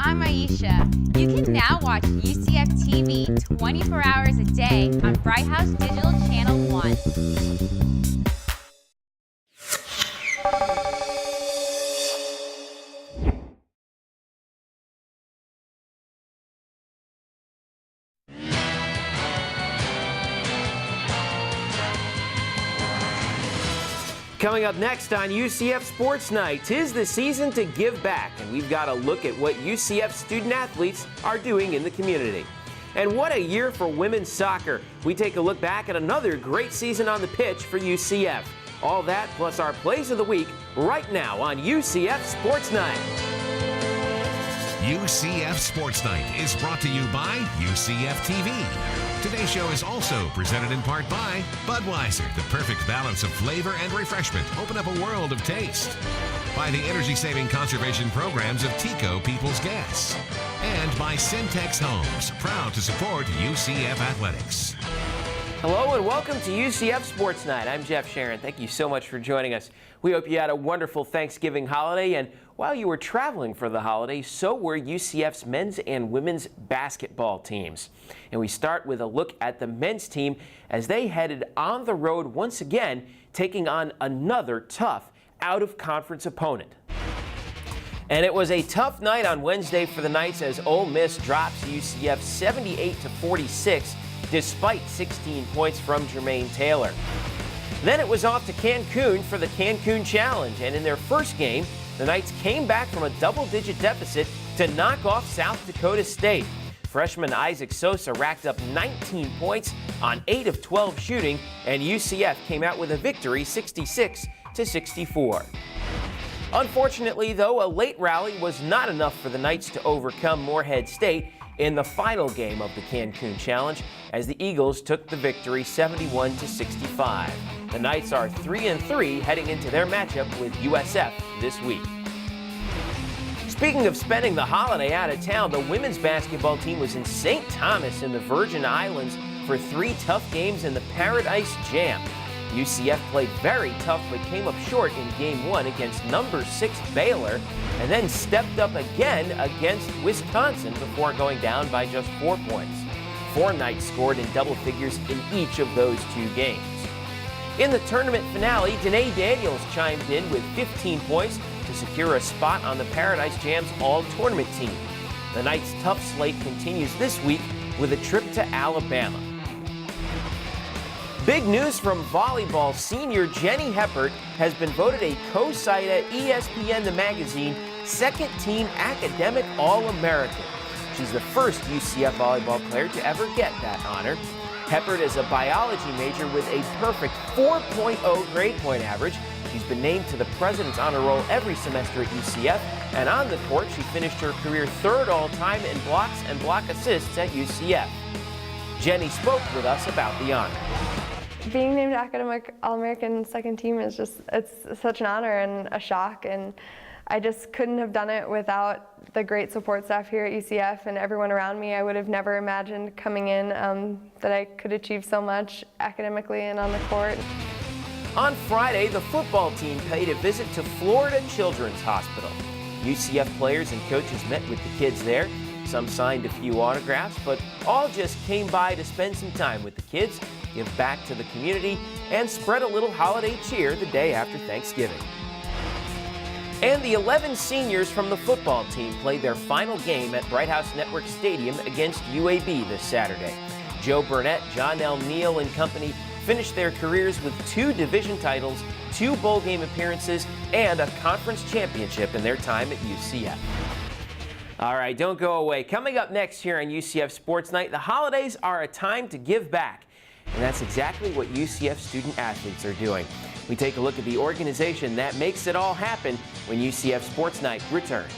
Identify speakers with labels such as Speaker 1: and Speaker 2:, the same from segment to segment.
Speaker 1: I'm Aisha. You can now watch UCF TV 24 hours a day on Bright House Digital Channel 1.
Speaker 2: Coming up next on UCF Sports Night, 'tis the season to give back, and we've got a look at what UCF student athletes are doing in the community. And what a year for women's soccer. We take a look back at another great season on the pitch for UCF. All that plus our plays of the week right now on UCF Sports Night.
Speaker 3: UCF Sports Night is brought to you by UCF TV. Today's show is also presented in part by Budweiser, the perfect balance of flavor and refreshment. Open up a world of taste. By the energy-saving conservation programs of TEGO People's Gas. And by CENTEX Homes, proud to support UCF Athletics.
Speaker 2: Hello and welcome to UCF Sports Night. I'm Jeff Sharon. Thank you so much for joining us. We hope you had a wonderful Thanksgiving holiday, and while you were traveling for the holiday, so were UCF's men's and women's basketball teams. And we start with a look at the men's team as they headed on the road once again, taking on another tough out-of-conference opponent. And it was a tough night on Wednesday for the Knights as Ole Miss drops UCF 78-46 despite 16 points from Jermaine Taylor. Then it was off to Cancun for the Cancun Challenge, and in their first game, the Knights came back from a double-digit deficit to knock off South Dakota State. Freshman Isaac Sosa racked up 19 points on 8 of 12 shooting, and UCF came out with a victory 66-64. Unfortunately, though, a late rally was not enough for the Knights to overcome Morehead State in the final game of the Cancun Challenge as the Eagles took the victory 71-65. The Knights are 3-3 heading into their matchup with USF this week. Speaking of spending the holiday out of town, the women's basketball team was in St. Thomas in the Virgin Islands for 3 tough games in the Paradise Jam. UCF played very tough but came up short in Game 1 against number 6 Baylor and then stepped up again against Wisconsin before going down by just 4 points. 4 Knights scored in double figures in each of those 2 games. In the tournament finale, Danae Daniels chimed in with 15 points to secure a spot on the Paradise Jam's all-tournament team. The Knights' tough slate continues this week with a trip to Alabama. Big news from volleyball. Senior Jenny Heppert has been voted a co-site at ESPN The Magazine Second Team Academic All-American. She's the first UCF volleyball player to ever get that honor. Heppert is a biology major with a perfect 4.0 grade point average. She's been named to the President's Honor Roll every semester at UCF, and on the court she finished her career 3rd all-time in blocks and block assists at UCF. Jenny spoke with us about the honor.
Speaker 4: Being named Academic All-American Second Team is it's such an honor and a shock, and I just couldn't have done it without the great support staff here at UCF and everyone around me. I would have never imagined coming in that I could achieve so much academically and on the court.
Speaker 2: On Friday, the football team paid a visit to Florida Children's Hospital. UCF players and coaches met with the kids there. Some signed a few autographs, but all just came by to spend some time with the kids, give back to the community, and spread a little holiday cheer the day after Thanksgiving. And the 11 seniors from the football team played their final game at Bright House Network Stadium against UAB this Saturday. Joe Burnett, John L. Neal and company finished their careers with 2 division titles, 2 bowl game appearances, and a conference championship in their time at UCF. All right, don't go away. Coming up next here on UCF Sports Night, the holidays are a time to give back. And that's exactly what UCF student athletes are doing. We take a look at the organization that makes it all happen when UCF Sports Night returns.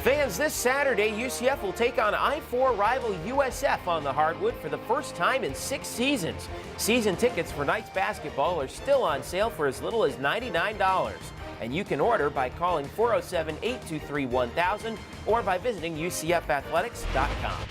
Speaker 2: Fans, this Saturday, UCF will take on I-4 rival USF on the hardwood for the first time in 6 seasons. Season tickets for Knights basketball are still on sale for as little as $99. And you can order by calling 407-823-1000 or by visiting UCFathletics.com.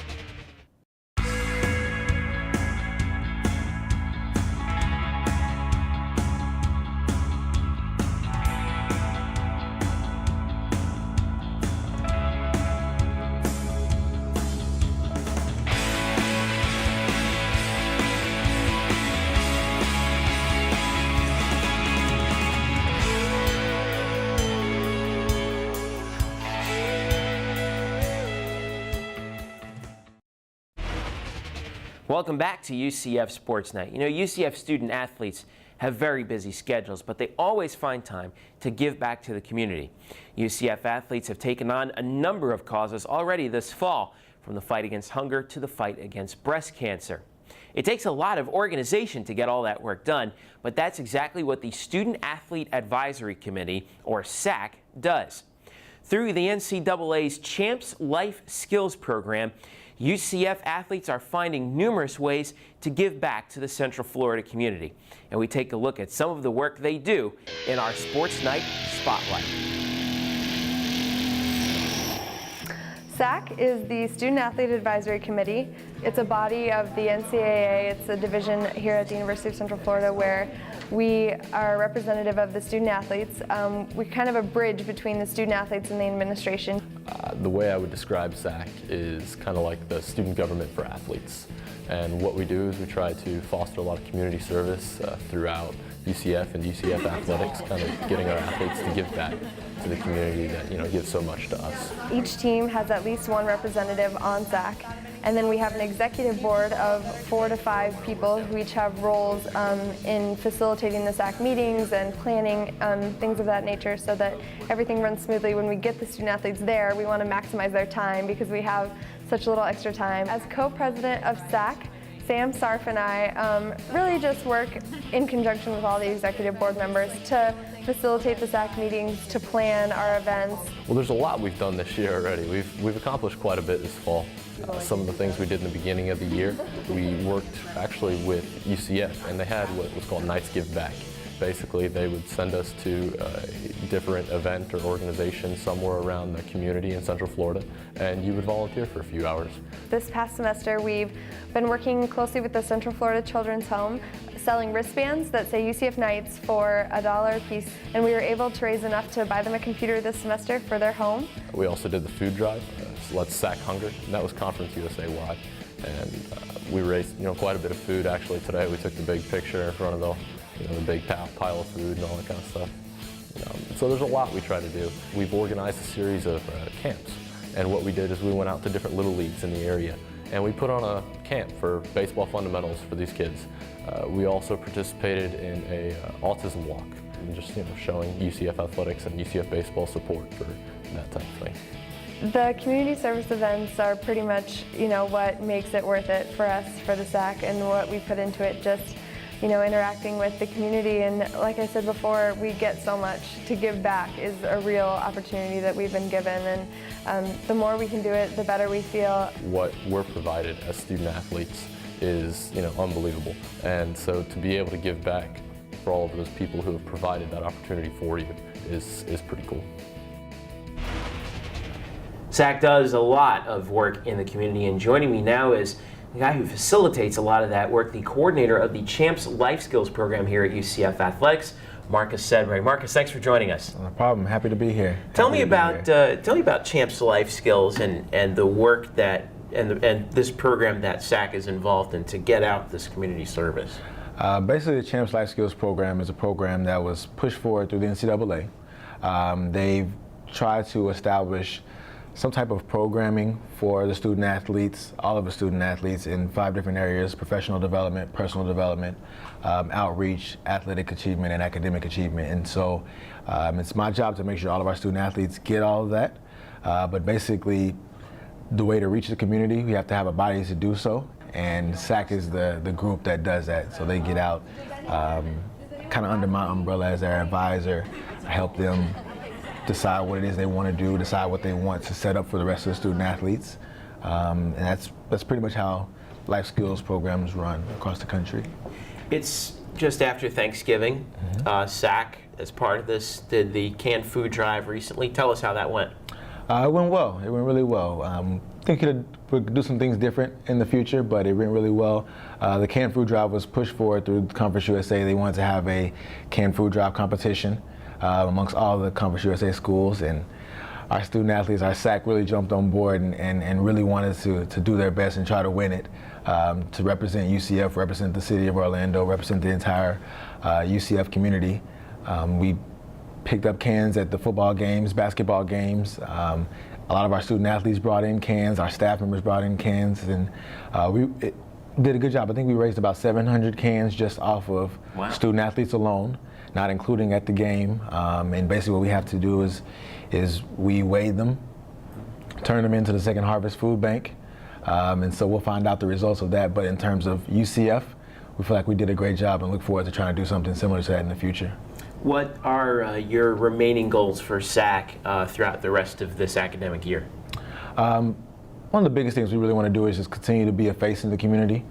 Speaker 2: Welcome back to UCF Sports Night. You know, UCF student athletes have very busy schedules, but they always find time to give back to the community. UCF athletes have taken on a number of causes already this fall, from the fight against hunger to the fight against breast cancer. It takes a lot of organization to get all that work done, but that's exactly what the Student Athlete Advisory Committee, or SAC, does. Through the NCAA's Champs Life Skills Program, UCF athletes are finding numerous ways to give back to the Central Florida community. And we take a look at some of the work they do in our Sports Night Spotlight.
Speaker 4: SAC is the Student Athlete Advisory Committee. It's a body of the NCAA. It's a division here at the University of Central Florida where we are representative of the student athletes. We're kind of a bridge between the student athletes and the administration.
Speaker 5: The way I would describe SAC is kind of like the student government for athletes. And what we do is we try to foster a lot of community service throughout UCF and UCF athletics, kind of getting our athletes to give back to the community that, you know, gives so much to us.
Speaker 4: Each team has at least one representative on SAC, and then we have an executive board of 4 to 5 people who each have roles in facilitating the SAC meetings and planning things of that nature so that everything runs smoothly. When we get the student athletes there, we want to maximize their time because we have such little extra time. As co-president of SAC, Sam, Sarf, and I really just work in conjunction with all the executive board members to facilitate the SAC meetings, to plan our events.
Speaker 5: Well, there's a lot we've done this year already. We've accomplished quite a bit this fall. Some of the things we did in the beginning of the year, we worked actually with UCF, and they had what was called Nights Give Back. Basically, they would send us to a different event or organization somewhere around the community in Central Florida, and you would volunteer for a few hours.
Speaker 4: This past semester, we've been working closely with the Central Florida Children's Home, selling wristbands that say UCF Nights for $1 a piece, and we were able to raise enough to buy them a computer this semester for their home. We
Speaker 5: also did the food drive, Let's Sack Hunger, and that was Conference USA-wide, and we raised quite a bit of food. Actually, today we took the big picture in front of the big pile of food and all that kind of stuff. So there's a lot we try to do. We've organized a series of camps, and what we did is we went out to different little leagues in the area, and we put on a camp for baseball fundamentals for these kids. We also participated in a autism walk, and just showing UCF athletics and UCF baseball support for that type of thing.
Speaker 4: The community service events are pretty much what makes it worth it for us for the SAC, and what we put into it, just interacting with the community. And like I said before, we get so much. To give back is a real opportunity that we've been given, and the more we can do it, the better we feel. What we're provided as student athletes is unbelievable, and so to be able to give back for all of those people who have provided that opportunity for you is pretty cool.
Speaker 2: SAC does a lot of work in the community, and joining me now is the guy who facilitates a lot of that work, the coordinator of the Champs Life Skills Program here at UCF Athletics, Marcus Sedray. Marcus, thanks for joining us.
Speaker 6: No problem. Happy to be here.
Speaker 2: Tell me about Champs Life Skills and the work that and this program that SAC is involved in to get out this community service.
Speaker 6: Basically, the Champs Life Skills Program is a program that was pushed forward through the NCAA. They've tried to establish some type of programming for the student athletes, all of the student athletes, in 5 different areas: professional development, personal development, outreach, athletic achievement, and academic achievement. And so it's my job to make sure all of our student athletes get all of that. But basically, the way to reach the community, we have to have a body to do so. And SAC is the group that does that. So they get out kind of under my umbrella as their advisor, help them decide what it is they want to do, decide what they want to set up for the rest of the student athletes. And that's pretty much how life skills programs run across the country.
Speaker 2: It's just after Thanksgiving. SAC, as part of this, did the canned food drive recently. Tell us how that went.
Speaker 6: It went well. It went really well. I think we could do some things different in the future, but it went really well. The canned food drive was pushed forward through Conference USA. They wanted to have a canned food drive competition amongst all the Conference USA schools, and our student athletes, our SAC, really jumped on board and really wanted to do their best and try to win it, to represent UCF, represent the city of Orlando, represent the entire UCF community. We picked up cans at the football games, basketball games. A lot of our student athletes brought in cans, our staff members brought in cans, and did a good job. I think we raised about 700 cans just off of student athletes alone, not including at the game. And basically what we have to do is we weigh them, turn them into the Second Harvest Food Bank. And so we'll find out the results of that. But in terms of UCF, we feel like we did a great job and look forward to trying to do something similar to that in the future.
Speaker 2: What are your remaining goals for SAC throughout the rest of this academic year?
Speaker 6: One of the biggest things we really want to do is just continue to be a face in the community.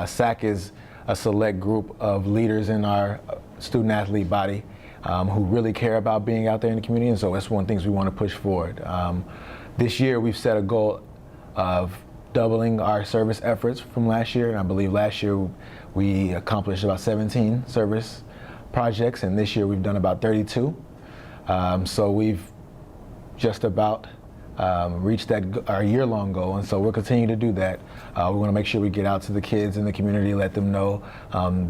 Speaker 6: SAC is a select group of leaders in our student athlete body who really care about being out there in the community, and so that's one of the things we want to push forward. This year we've set a goal of doubling our service efforts from last year. I believe last year we accomplished about 17 service projects, and this year we've done about 32. So we've just about reached our year-long goal, and so we'll continue to do that. We want to make sure we get out to the kids in the community, let them know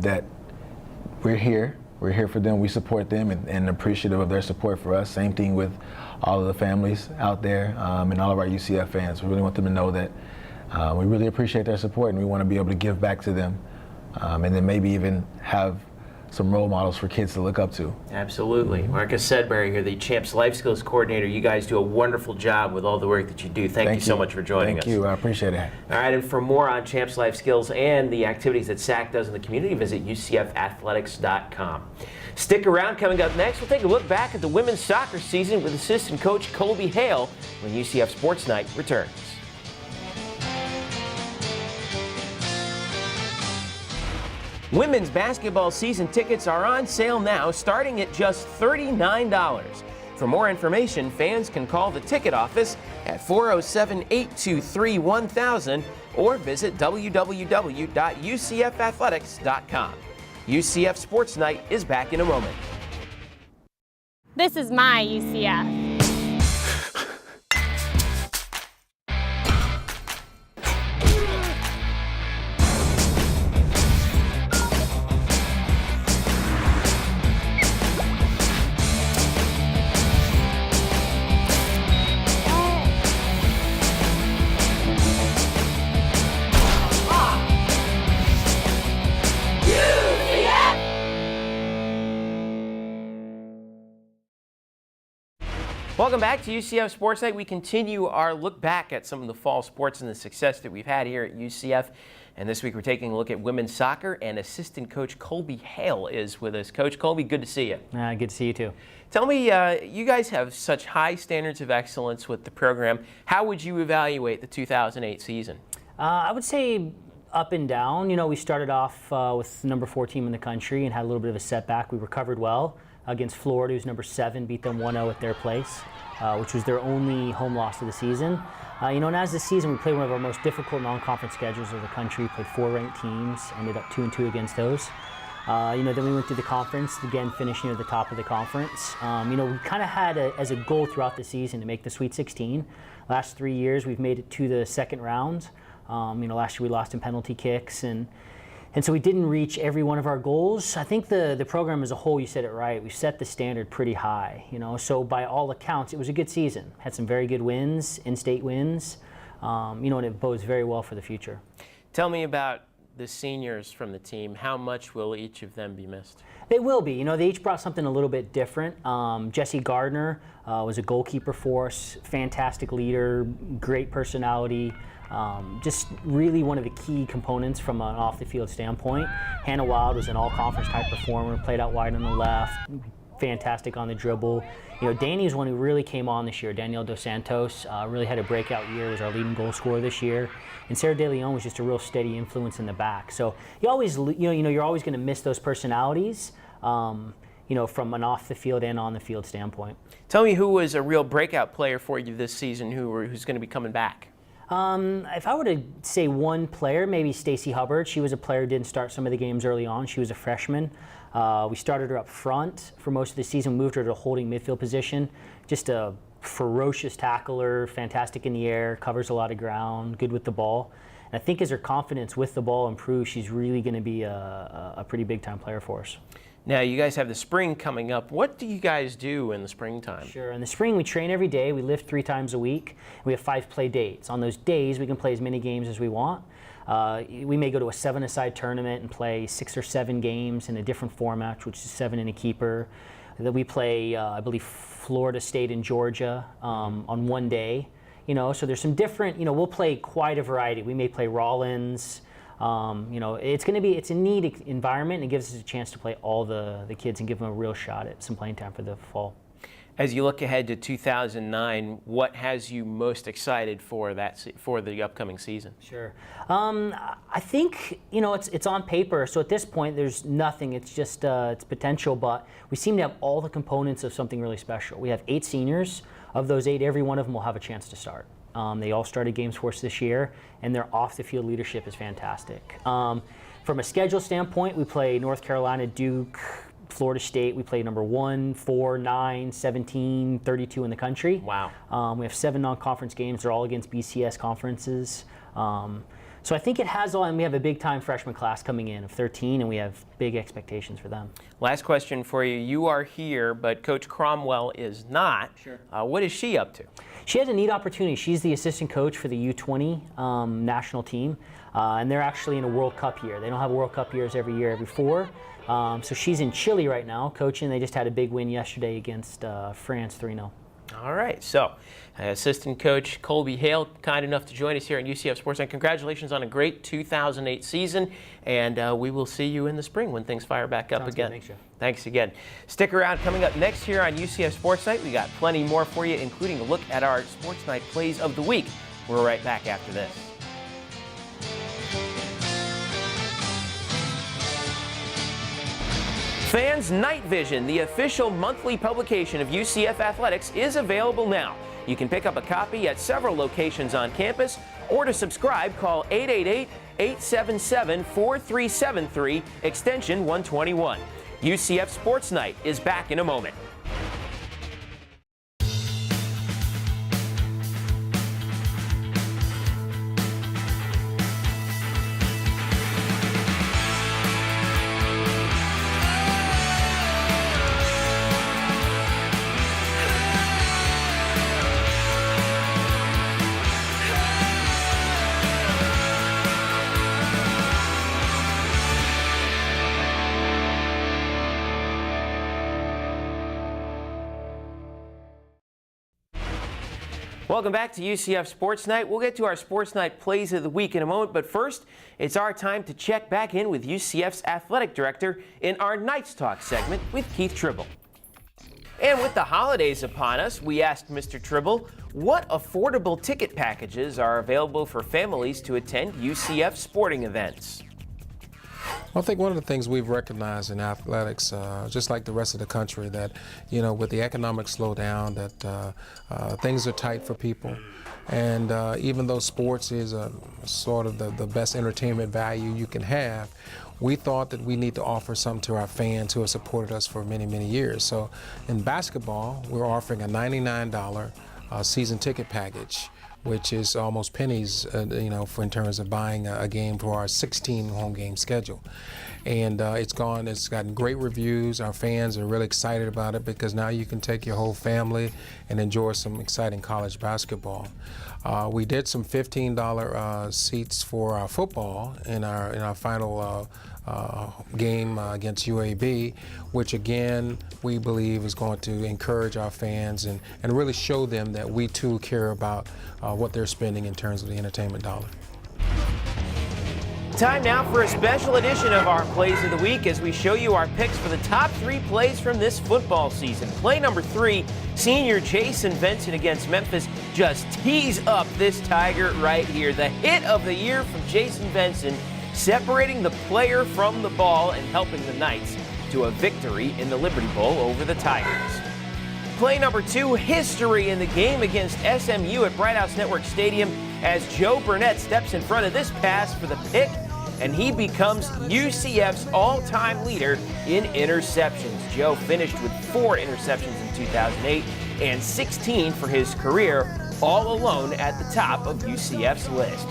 Speaker 6: that we're here. We're here for them. We support them and appreciative of their support for us. Same thing with all of the families out there and all of our UCF fans. We really want them to know that we really appreciate their support, and we want to be able to give back to them, and then maybe even have some role models for kids to look up to.
Speaker 2: Absolutely. Marcus Sedbury here, the Champs Life Skills Coordinator. You guys do a wonderful job with all the work that you do. Thank you so much for joining us.
Speaker 6: Thank you. I appreciate it.
Speaker 2: All right, and for more on Champs Life Skills and the activities that SAC does in the community, visit UCFathletics.com. Stick around. Coming up next, we'll take a look back at the women's soccer season with assistant coach Colby Hale when UCF Sports Night returns. Women's basketball season tickets are on sale now, starting at just $39. For more information, fans can call the ticket office at 407-823-1000 or visit www.ucfathletics.com. UCF Sports Night is back in a moment.
Speaker 7: This is my UCF.
Speaker 2: Welcome back to UCF Sports Night. We continue our look back at some of the fall sports and the success that we've had here at UCF. And this week we're taking a look at women's soccer, and assistant coach Colby Hale is with us. Coach Colby, good to see you.
Speaker 8: Good to see you too.
Speaker 2: Tell me, you guys have such high standards of excellence with the program. How would you evaluate the 2008 season?
Speaker 8: I would say up and down. You know, we started off with number 4 team in the country and had a little bit of a setback. We recovered well against Florida, who's number 7, beat them 1-0 at their place, which was their only home loss of the season. You know, and as this season, we played one of our most difficult non-conference schedules of the country, played 4 ranked teams, ended up 2-2 against those. You know, then we went through the conference, again finishing at the top of the conference. You know, we kind of had as a goal throughout the season to make the Sweet 16. Last 3 years, we've made it to the second round. You know, last year we lost in penalty kicks, and so we didn't reach every one of our goals. I think the program as a whole, you said it right, we set the standard pretty high, you know, so by all accounts, it was a good season. Had some very good wins, in-state wins, you know, and it bodes very well for the future.
Speaker 2: Tell me about the seniors from the team. How much will each of them be missed?
Speaker 8: They will be. You know, they each brought something a little bit different. Jessie Gardner was a goalkeeper for us, fantastic leader, great personality. Just really one of the key components from an off-the-field standpoint. Hannah Wild was an all-conference type performer, played out wide on the left, fantastic on the dribble. You know, Danny is one who really came on this year. Danielle Dos Santos really had a breakout year, was our leading goal scorer this year. And Sarah De Leon was just a real steady influence in the back. So you always, you're always going to miss those personalities, you know, from an off-the-field and on-the-field standpoint.
Speaker 2: Tell me who was a real breakout player for you this season, who's going to be coming back.
Speaker 8: If I were to say one player, maybe Stacey Heppert. She was a player who didn't start some of the games early on. She was a freshman. We started her up front for most of the season, moved her to a holding midfield position. Just a ferocious tackler, fantastic in the air, covers a lot of ground, good with the ball. And I think as her confidence with the ball improves, she's really going to be a pretty big-time player for us.
Speaker 2: Now, you guys have the spring coming up. What do you guys do in the springtime?
Speaker 8: Sure. In the spring, we train every day. We lift 3 times a week. We have 5 play dates. On those days, we can play as many games as we want. We may go to a 7-a-side tournament and play 6 or 7 games in a different format, which is 7 and a keeper. Then we play, I believe, Florida State and Georgia on one day. So there's some different, we'll play quite a variety. We may play Rollins. It's a neat environment, and it gives us a chance to play all the kids and give them a real shot at some playing time for the fall.
Speaker 2: As you look ahead to 2009, what has you most excited for the upcoming season?
Speaker 8: Sure. I think, it's on paper, so at this point there's nothing. It's just it's potential, but we seem to have all the components of something really special. We have 8 seniors. Of those 8, every one of them will have a chance to start. They all started games for us this year, and their off-the-field leadership is fantastic. From a schedule standpoint, we play North Carolina, Duke, Florida State. We play number 1, 4, 9, 17, 32 in the country.
Speaker 2: Wow.
Speaker 8: We have 7 non-conference games. They're all against BCS conferences. So I think it has all, and we have a big-time freshman class coming in of 13, and we have big expectations for them.
Speaker 2: Last question for you. You are here, but Coach Cromwell is not.
Speaker 8: Sure.
Speaker 2: What is she up to?
Speaker 8: She has a neat opportunity. She's the assistant coach for the U20 national team, and they're actually in a World Cup year. They don't have World Cup years every year, every 4. So she's in Chile right now coaching. They just had a big win yesterday against France 3-0.
Speaker 2: All right, so assistant coach Colby Hale, kind enough to join us here on UCF SportsKnight. Congratulations on a great 2008 season, and we will see you in the spring when things fire back up again.
Speaker 8: Good. Thanks, Joe.
Speaker 2: Thanks again. Stick around. Coming up next here on UCF SportsKnight, we got plenty more for you, including a look at our SportsKnight plays of the week. We're right back after this. Fans Night Vision, the official monthly publication of UCF Athletics, is available now. You can pick up a copy at several locations on campus, or to subscribe, call 888-877-4373, extension 121. UCF Sports Night is back in a moment. Welcome back to UCF Sports Night. We'll get to our Sports Night plays of the week in a moment, but first, it's our time to check back in with UCF's athletic director in our Knights Talk segment with Keith Tribble. And with the holidays upon us, we asked Mr. Tribble what affordable ticket packages are available for families to attend UCF sporting events.
Speaker 9: Well, I think one of the things we've recognized in athletics, just like the rest of the country, that, with the economic slowdown, that things are tight for people. And even though sports is sort of the best entertainment value you can have, we thought that we need to offer something to our fans who have supported us for many, many years. So in basketball, we're offering a $99 season ticket package, which is almost pennies, in terms of buying a game for our 16 home game schedule. And it's gotten great reviews. Our fans are really excited about it because now you can take your whole family and enjoy some exciting college basketball. We did some $15 seats for our football in our final game against UAB, which again we believe is going to encourage our fans and really show them that we too care about what they're spending in terms of the entertainment dollar.
Speaker 2: Time now for a special edition of our Plays of the Week as we show you our picks for the top 3 plays from this football season. Play number 3, senior Jason Benson against Memphis, just tees up this Tiger right here. The hit of the year from Jason Benson, separating the player from the ball and helping the Knights to a victory in the Liberty Bowl over the Tigers. Play number 2, history in the game against SMU at Bright House Network Stadium as Joe Burnett steps in front of this pass for the pick, and he becomes UCF's all-time leader in interceptions. Joe finished with 4 interceptions in 2008 and 16 for his career, all alone at the top of UCF's list.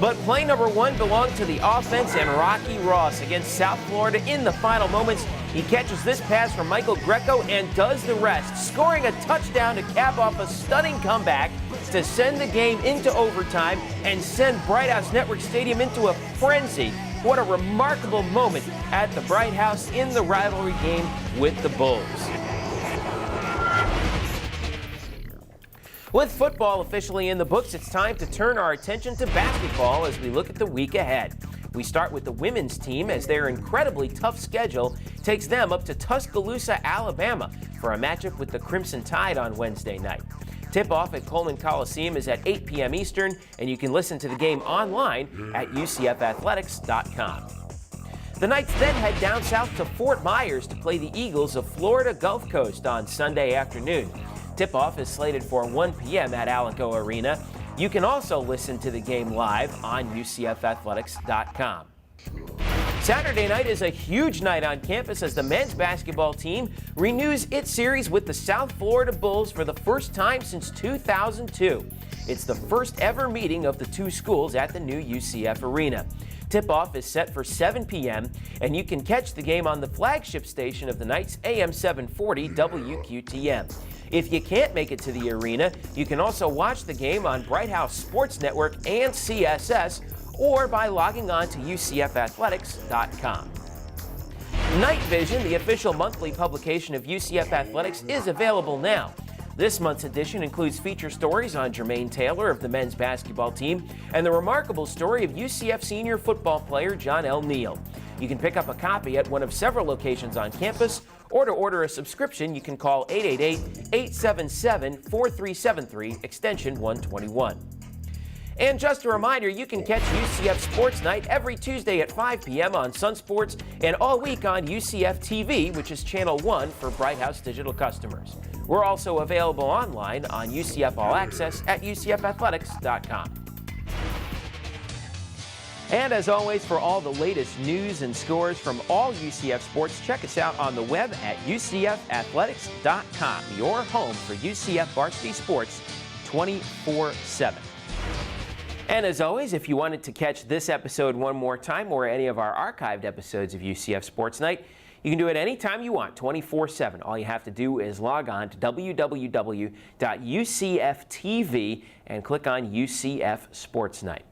Speaker 2: But play number 1 belonged to the offense and Rocky Ross against South Florida in the final moments He catches this pass from Michael Greco and does the rest, scoring a touchdown to cap off a stunning comeback to send the game into overtime and send Bright House Network Stadium into a frenzy. What a remarkable moment at the Bright House in the rivalry game with the Bulls. With football officially in the books, it's time to turn our attention to basketball as we look at the week ahead. We start with the women's team as their incredibly tough schedule takes them up to Tuscaloosa, Alabama for a matchup with the Crimson Tide on Wednesday night. Tip-off at Coleman Coliseum is at 8 p.m. Eastern, and you can listen to the game online at UCFathletics.com. The Knights then head down south to Fort Myers to play the Eagles of Florida Gulf Coast on Sunday afternoon. Tip-off is slated for 1 p.m. at Alico Arena. You can also listen to the game live on UCFathletics.com. Saturday night is a huge night on campus as the men's basketball team renews its series with the South Florida Bulls for the first time since 2002. It's the first ever meeting of the two schools at the new UCF Arena. Tip-off is set for 7 p.m., and you can catch the game on the flagship station of the Knights, AM 740 WQTM. If you can't make it to the arena, you can also watch the game on Bright House Sports Network and CSS, or by logging on to UCFathletics.com. Night Vision, the official monthly publication of UCF Athletics, is available now. This month's edition includes feature stories on Jermaine Taylor of the men's basketball team and the remarkable story of UCF senior football player John L. Neal. You can pick up a copy at one of several locations on campus, or to order a subscription, you can call 888-877-4373, extension 121. And just a reminder, you can catch UCF Sports Night every Tuesday at 5 p.m. on Sun Sports and all week on UCF TV, which is Channel 1 for Bright House Digital customers. We're also available online on UCF All Access at UCFathletics.com. And as always, for all the latest news and scores from all UCF sports, check us out on the web at UCFathletics.com, your home for UCF varsity sports 24/7. And as always, if you wanted to catch this episode one more time or any of our archived episodes of UCF Sports Night, you can do it anytime you want, 24/7. All you have to do is log on to www.ucftv and click on UCF Sports Night.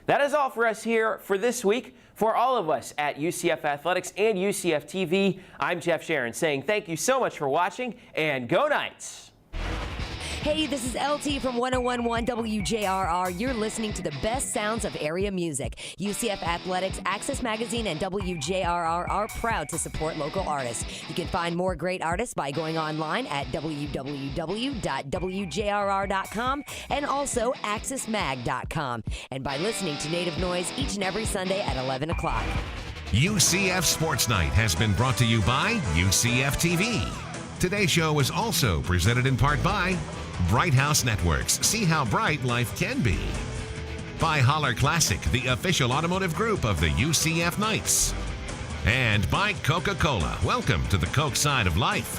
Speaker 2: That is all for us here for this week. For all of us at UCF Athletics and UCF TV, I'm Jeff Sharon saying thank you so much for watching, and go Knights!
Speaker 10: Hey, this is LT from 101.1 WJRR. You're listening to the best sounds of area music. UCF Athletics, Access Magazine, and WJRR are proud to support local artists. You can find more great artists by going online at www.wjrr.com and also accessmag.com, and by listening to Native Noise each and every Sunday at 11 o'clock.
Speaker 3: UCF Sports Night has been brought to you by UCF TV. Today's show is also presented in part by Bright House Networks. See how bright life can be. By Holler Classic, the official automotive group of the UCF Knights. And by Coca-Cola. Welcome to the Coke side of life.